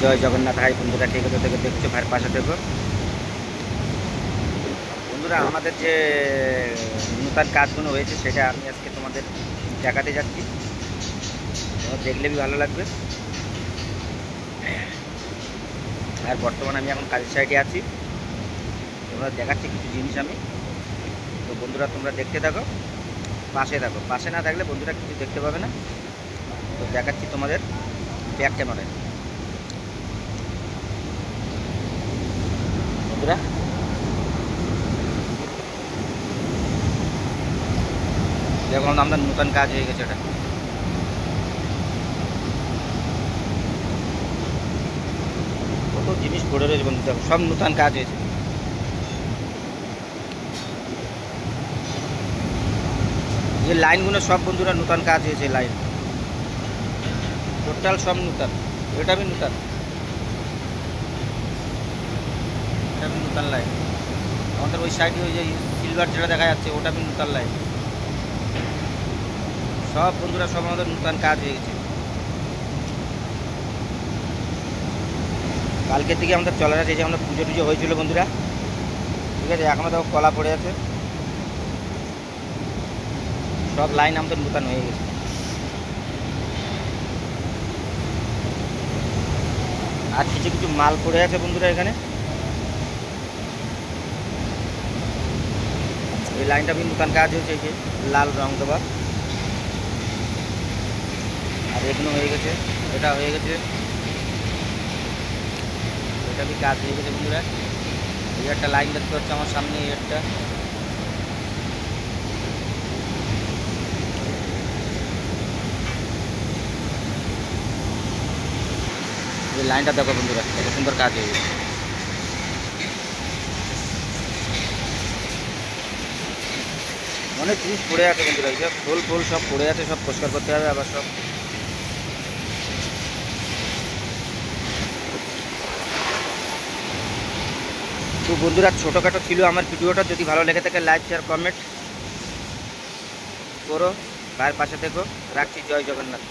জয় Jagannath. High বন্ধুরা, ঠিক কোথা থেকে দেখছো ভাইয়ের পাশে থেকো। বন্ধুরা, আমাদের যে নূতন কাজগুলো হয়েছে সেটা আমি আজকে তোমাদের দেখাতে যাচ্ছি। তোমরা দেখলে ভালো লাগবে। আর বর্তমানে আমি এখন কাজের সাইডে আছি, তোমরা দেখাচ্ছি কিছু জিনিস আমি। তো বন্ধুরা, তোমরা দেখতে থাকো, পাশে থাকো। পাশে না থাকলে বন্ধুরা কিছু দেখতে পাবে না। তো দেখাচ্ছি তোমাদের ব্যাক ক্যামেরায়। বন্ধুরা দেখো, আমাদের নূতন কাজ হয়ে গেছে। এটা কত জিনিস পড়ে রয়েছে বন্ধু, দেখো সব নূতন কাজ হয়েছে। এই লাইনগুলো সব বন্ধুরা নূতন কাজ হয়েছে। লাইন টোটাল সব নূতন। এটা भी নূতন, এটা भी নূতন লাইন। আমাদের ওই সাইডে ওই যে সিলভার যেটা দেখা যাচ্ছে ওটা भी নূতন লাইন। সব বন্ধুরা সব আমাদের নূতন কাজ হয়ে গেছে। কালকের দিকে আমাদের চলার আছে, যে আমাদের পুজো টুজো হয়েছিল বন্ধুরা, ঠিক আছে। এখনও দেখো কলা পড়ে আছে। সব লাইন আমাদের নূতন হয়ে গেছে। আর কিছু কিছু মাল পড়ে আছে বন্ধুরা এখানে। এই লাইনটা भी নূতন কাজ হয়েছে, এই যে লাল রং দেওয়া। আর এগুলো হয়ে গেছে, এটা হয়ে গেছে, এটা भी কাজ হয়ে গেছে বন্ধুরা। এই একটা লাইন দেখতে পাচ্ছি আমার সামনে, এই একটা। এই লাইনটা দেখো বন্ধুরা, কত সুন্দর কাজ হয়ে গেছে। অনেক জিনিস পড়ে আছে বন্ধুরা, এই সব ফুল ফুল সব পড়ে আছে, সব পরিষ্কার করতে হবে আবার সব। তো বন্ধুরা, ছোটোখাটো ছিল আমার ভিডিওটা। যদি ভালো লেগে থাকে লাইক শেয়ার কমেন্ট করো, ভাইয়ের পাশে থেকো। রাখছি, জয় জগন্নাথ।